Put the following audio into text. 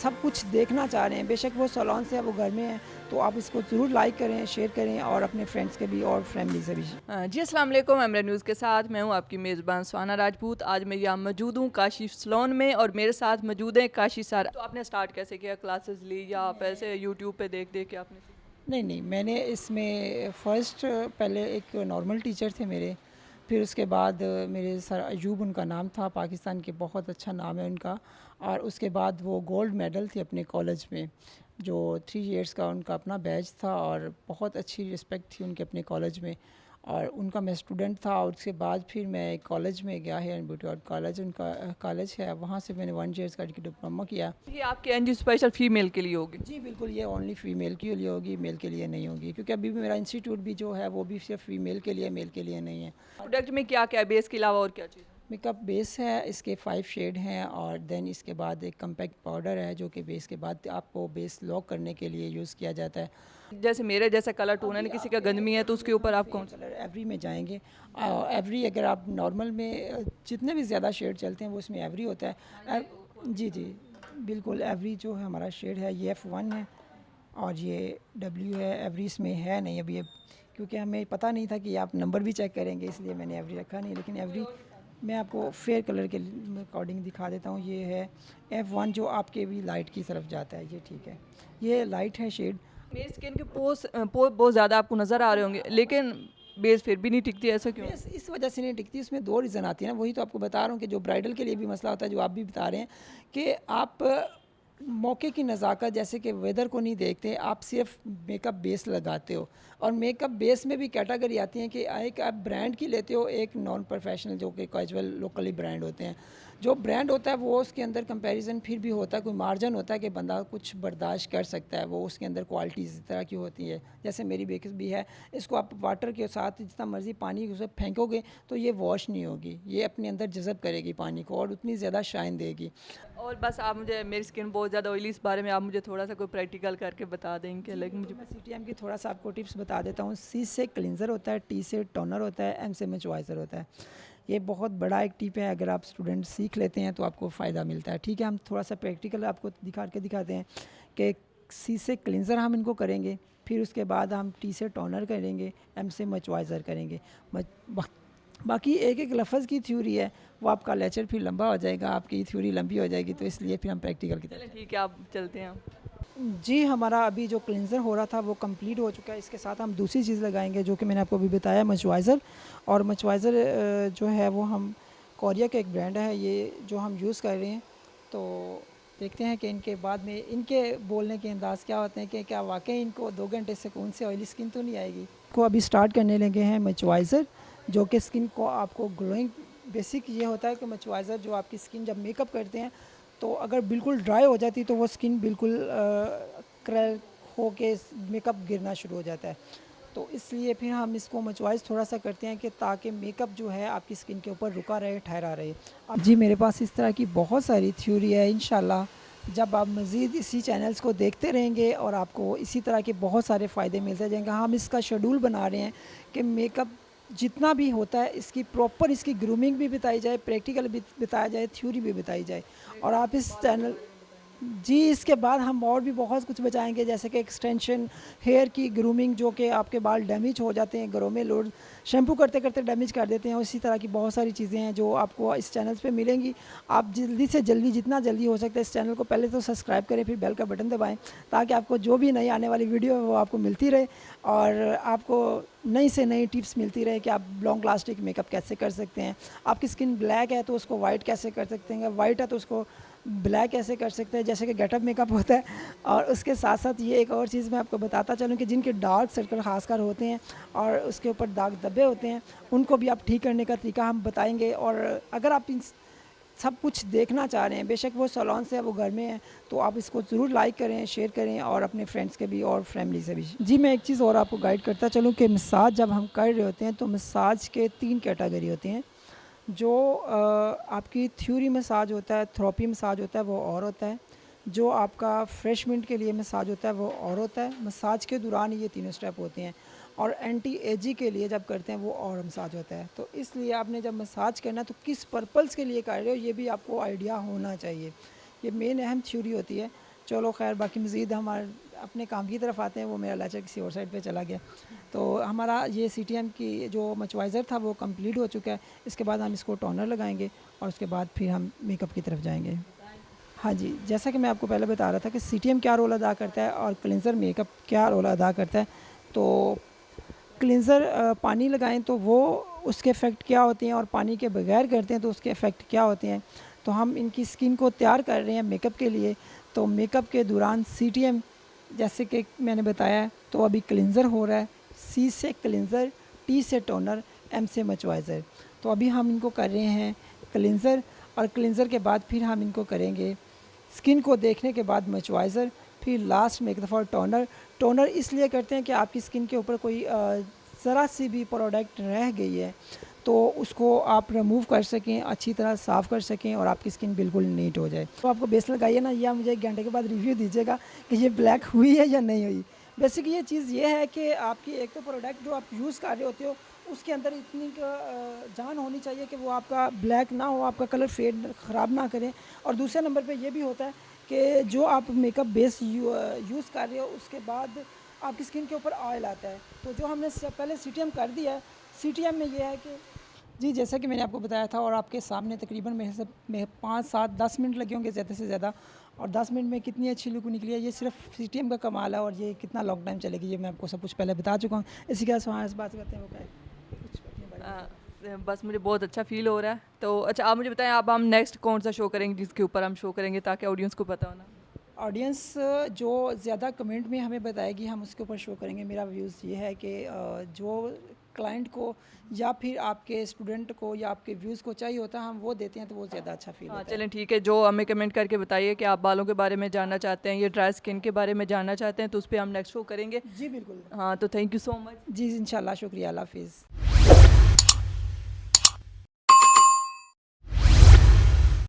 सब कुछ देखना चाह रहे हैं, बेशक वो सैलून से है, वो घर में है, तो आप इसको ज़रूर लाइक करें, शेयर करें और अपने फ्रेंड्स के भी और फैमिली से भी। जी अस्सलाम वालेकुम, एमरे न्यूज़ के साथ मैं हूं आपकी मेज़बान सुहाना राजपूत। आज मैं यहाँ मौजूद हूँ काशी सैलून में और मेरे साथ मौजूद हैं काशी सारा। तो आपने स्टार्ट कैसे किया, क्लासेस ली या आप ऐसे यूट्यूब पे देख देख के आपने सीखा? नहीं, मैंने इसमें फ़र्स्ट पहले एक नॉर्मल टीचर थे मेरे, फिर उसके बाद मेरे सर अयूब उनका नाम था, पाकिस्तान के बहुत अच्छा नाम है उनका, और उसके बाद वो गोल्ड मेडल थे अपने कॉलेज में, जो 3 इयर्स का उनका अपना बैच था और बहुत अच्छी रिस्पेक्ट थी उनके अपने कॉलेज में, और उनका मैं स्टूडेंट था। और उसके बाद फिर मैं कॉलेज में गया है, बुटियाड कॉलेज उनका कॉलेज है, वहाँ से मैंने 1 ईयर्स का डिप्लोमा किया। ये आपके एनजी स्पेशल फीमेल के लिए होगी? जी बिल्कुल, ये ओनली फ़ीमेल के लिए होगी, मेल के लिए नहीं होगी, क्योंकि अभी भी मेरा इंस्टीट्यूट भी जो है वो भी सिर्फ फ़ीमेल के लिए, मेल के लिए नहीं है। प्रोडक्ट में क्या क्या है, बेस के अलावा और क्या चीज़? मेकअप बेस है, इसके 5 शेड हैं, और देन इसके बाद एक कम्पैक्ट पाउडर है जो कि बेस के बाद आपको बेस लॉक करने के लिए यूज़ किया जाता है। जैसे मेरे जैसा कलर टोन है, किसी का गंदमी है तो उसके ऊपर आप कौन सा? कलर एवरी में जाएंगे, एवरी अगर आप नॉर्मल में जितने भी ज़्यादा शेड चलते हैं वो इसमें एवरी होता है। जी जी बिल्कुल, एवरी जो है हमारा शेड है ये F1 है और ये W है। एवरी इसमें है नहीं अभी, क्योंकि हमें पता नहीं था कि आप नंबर भी चेक करेंगे, इसलिए मैंने एवरी रखा नहीं, लेकिन एवरी मैं आपको फेयर कलर के अकॉर्डिंग दिखा देता हूँ। ये है F1 जो आपके भी लाइट की तरफ जाता है, ये ठीक है, ये लाइट है शेड। मेरी स्किन के पोर्स बहुत ज़्यादा आपको नज़र आ रहे होंगे, लेकिन बेस फिर भी नहीं टिकती, ऐसा क्यों? इस वजह से नहीं टिकती, इसमें 2 रीज़न आती है ना, वही तो आपको बता रहा हूँ कि जो ब्राइडल के लिए भी मसला होता है, जो आप भी बता रहे हैं कि आप मौके की नज़ाकत, जैसे कि वेदर को नहीं देखते, आप सिर्फ मेकअप बेस लगाते हो, और मेकअप बेस में भी कैटेगरी आती है कि एक आप ब्रांड की लेते हो, एक नॉन प्रोफेशनल जो कि कैजुअल लोकली ब्रांड होते हैं। जो ब्रांड होता है वो उसके अंदर कंपैरिजन फिर भी होता है, कोई मार्जिन होता है कि बंदा कुछ बर्दाश्त कर सकता है, वो उसके अंदर क्वालिटी इस तरह की होती है। जैसे मेरी बेकिस भी है, इसको आप वाटर के साथ जितना मर्ज़ी पानी उसे फेंकोगे तो ये वॉश नहीं होगी, ये अपने अंदर जज़ब करेगी पानी को और उतनी ज़्यादा शाइन देगी। और बस आप मुझे, मेरी स्किन बहुत ज़्यादा ऑयली, इस बारे में आप मुझे थोड़ा सा कोई प्रैक्टिकल करके बता देंगे, लाइक मुझे। मैं CTM की थोड़ा सा आपको टिप्स बता देता हूँ। C से क्लिनज़र होता है, T से टोनर होता है, M से मॉइस्चराइज़र होता है। ये बहुत बड़ा एक टिप है, अगर आप स्टूडेंट सीख लेते हैं तो आपको फ़ायदा मिलता है। ठीक है, हम थोड़ा सा प्रैक्टिकल आपको दिखाते हैं कि C से क्लिनज़र हम इनको करेंगे, फिर उसके बाद हम T से टोनर करेंगे, M से मॉइस्चराइज़र करेंगे। बाकी एक एक लफ्ज़ की थ्योरी है, वो आपका लेक्चर फिर लंबा हो जाएगा, आपकी थ्योरी लंबी हो जाएगी, तो इसलिए फिर हम प्रैक्टिकल की तरफ। ठीक है, आप चलते हैं। जी, हमारा अभी जो क्लींजर हो रहा था वो कंप्लीट हो चुका है। इसके साथ हम दूसरी चीज़ लगाएंगे जो कि मैंने आपको अभी बताया, मॉइस्चराइज़र। और मॉइस्चराइज़र जो है वो हम कोरिया का एक ब्रांड है, ये जो हम यूज़ कर रहे हैं। तो देखते हैं कि इनके बाद में इनके बोलने के अंदाज़ क्या होते हैं, कि क्या वाकई इनको 2 घंटे सुकून से ऑयली स्किन तो नहीं आएगी। को अभी स्टार्ट करने लगे हैं मॉइस्चराइज़र, जो कि स्किन को आपको ग्लोइंग, बेसिक ये होता है कि मॉइस्चराइज़र जो आपकी स्किन जब मेकअप करते हैं तो अगर बिल्कुल ड्राई हो जाती तो वो स्किन बिल्कुल क्रैक हो के मेकअप गिरना शुरू हो जाता है। तो इसलिए फिर हम इसको मॉइस्चराइज़ थोड़ा सा करते हैं कि ताकि मेकअप जो है आपकी स्किन के ऊपर रुका रहे, ठहरा रहे। अब जी मेरे पास इस तरह की बहुत सारी थ्योरी है, इंशाल्लाह जब आप मज़ीद इसी चैनल्स को देखते रहेंगे और आपको इसी तरह के बहुत सारे फ़ायदे मिलते जाएंगे। हम इसका शेड्यूल बना रहे हैं कि मेकअप जितना भी होता है इसकी प्रॉपर इसकी ग्रूमिंग भी बताई जाए, प्रैक्टिकल भी बताया जाए, थ्योरी भी बताई जाए। और आप इस चैनल जी इसके बाद हम और भी बहुत कुछ बचाएंगे, जैसे कि एक्सटेंशन, हेयर की ग्रूमिंग, जो कि आपके बाल डैमेज हो जाते हैं घरों में, लोड शैम्पू करते करते डैमेज कर देते हैं, इसी तरह की बहुत सारी चीज़ें हैं जो आपको इस चैनल पे मिलेंगी। आप जल्दी से जल्दी, जितना जल्दी हो सकता है इस चैनल को पहले तो सब्सक्राइब करें, फिर बेल का बटन दबाएं, ताकि आपको जो भी नई आने वाली वीडियो है वो आपको मिलती रहे और आपको नई से नई टिप्स मिलती रहे कि आप लॉन्ग लास्टिक मेकअप कैसे कर सकते हैं। आपकी स्किन ब्लैक है तो उसको वाइट कैसे कर सकते हैं, वाइट है तो उसको ब्लैक कैसे कर सकते हैं, जैसे कि गेटअप मेकअप होता है। और उसके साथ साथ ये एक और चीज़ मैं आपको बताता चलूँ कि जिनके डार्क सर्कल खासकर होते हैं और उसके ऊपर दाग धब्बे होते हैं, उनको भी आप ठीक करने का तरीका हम बताएंगे। और अगर आप इन सब कुछ देखना चाह रहे हैं, बेशक वो सैलून से है, वो घर में है, तो आप इसको ज़रूर लाइक करें, शेयर करें और अपने फ्रेंड्स के भी और फैमिली से भी। जी मैं एक चीज़ और आपको गाइड करता चलूँ कि मसाज जब हम कर रहे होते हैं तो मसाज के 3 कैटेगरी होते हैं। जो आपकी थ्योरी मसाज होता है, थेरेपी मसाज होता है, वो और होता है। जो आपका फ्रेश मिंट के लिए मसाज होता है वो और होता है, मसाज के दौरान ये तीनों स्टेप होते हैं, और एंटी एजिंग के लिए जब करते हैं वो और मसाज होता है। तो इसलिए आपने जब मसाज करना है तो किस पर्पज़ के लिए कर रहे हो ये भी आपको आइडिया होना चाहिए, ये मेन अहम थ्योरी होती है। चलो खैर, बाकी मज़ीद हमारे अपने काम की तरफ आते हैं। वो मेरा लेक्चर किसी और साइड पे चला गया। तो हमारा ये CTM की जो मॉइस्चराइज़र था वो कंप्लीट हो चुका है। इसके बाद हम इसको टोनर लगाएंगे और उसके बाद फिर हम मेकअप की तरफ जाएंगे। हाँ जी, जैसा कि मैं आपको पहले बता रहा था कि CTM क्या रोल अदा करता है और क्लिनज़र मेकअप क्या रोल अदा करता है। तो क्लिनज़र पानी लगाएं तो वो उसके इफ़ेक्ट क्या होते हैं, और पानी के बगैर करते हैं तो उसके इफ़ेक्ट क्या होते हैं। तो हम इनकी स्किन को तैयार कर रहे हैं मेकअप के लिए। तो मेकअप के दौरान CTM जैसे कि मैंने बताया, तो अभी क्लिनज़र हो रहा है। C से क्लिनज़र, T से टोनर, M से मॉइस्चराइज़र। तो अभी हम इनको कर रहे हैं क्लिनज़र, और क्लिनज़र के बाद फिर हम इनको करेंगे स्किन को देखने के बाद मॉइस्चराइज़र, फिर लास्ट में एक दफ़ा टोनर। टोनर इसलिए करते हैं कि आपकी स्किन के ऊपर कोई ज़रा सी भी प्रोडक्ट रह गई है तो उसको आप रिमूव कर सकें, अच्छी तरह साफ़ कर सकें और आपकी स्किन बिल्कुल नीट हो जाए। तो आपको बेस लगाइए ना, या मुझे 1 घंटे के बाद रिव्यू दीजिएगा कि ये ब्लैक हुई है या नहीं हुई। बेसिक ये चीज़ ये है कि आपकी एक तो प्रोडक्ट जो आप यूज़ कर रहे होते हो उसके अंदर इतनी जान होनी चाहिए कि वो आपका ब्लैक ना हो, आपका कलर फेड ख़राब ना करे। और दूसरे नंबर पे ये भी होता है कि जो आप मेकअप बेस यूज़ कर रहे हो उसके बाद आपकी स्किन के ऊपर ऑयल आता है। तो जो हमने पहले CTM कर दिया है, CTM में ये है कि जी, जैसा कि मैंने आपको बताया था, और आपके सामने तकरीबन मेरे से 5, 7, 10 मिनट लगे होंगे ज़्यादा से ज़्यादा, और 10 मिनट में कितनी अच्छी लुक निकली है। ये सिर्फ CTM का कमाल है, और ये कितना लॉन्ग टाइम चलेगी ये मैं आपको सब कुछ पहले बता चुका हूँ। इसी के साथ इस बात करते हैं वो क्या है कुछ अपने बारे में बताओ। बस मुझे बहुत अच्छा फील हो रहा है। तो अच्छा, आप मुझे बताएं, अब हम नेक्स्ट कौन सा शो करेंगे जिसके ऊपर हम शो करेंगे, ताकि ऑडियंस को पता हो ना। ऑडियंस जो ज़्यादा कमेंट में हमें बताएगी हम उसके ऊपर शो करेंगे। मेरा व्यूज़ ये है कि जो क्लाइंट को या फिर आपके स्टूडेंट को या आपके व्यूज़ को चाहिए होता है हम वो देते हैं, तो वो ज़्यादा अच्छा फील हाँ होता है। चलें, ठीक है। जो हमें कमेंट करके बताइए कि आप बालों के बारे में जानना चाहते हैं, ये ड्राई स्किन के बारे में जानना चाहते हैं, तो उस पर हम नेक्स्ट शो करेंगे। जी बिल्कुल। हाँ, तो थैंक यू सो मच। जी इंशाल्लाह, शुक्रिया, अल्लाह हाफ़िज़।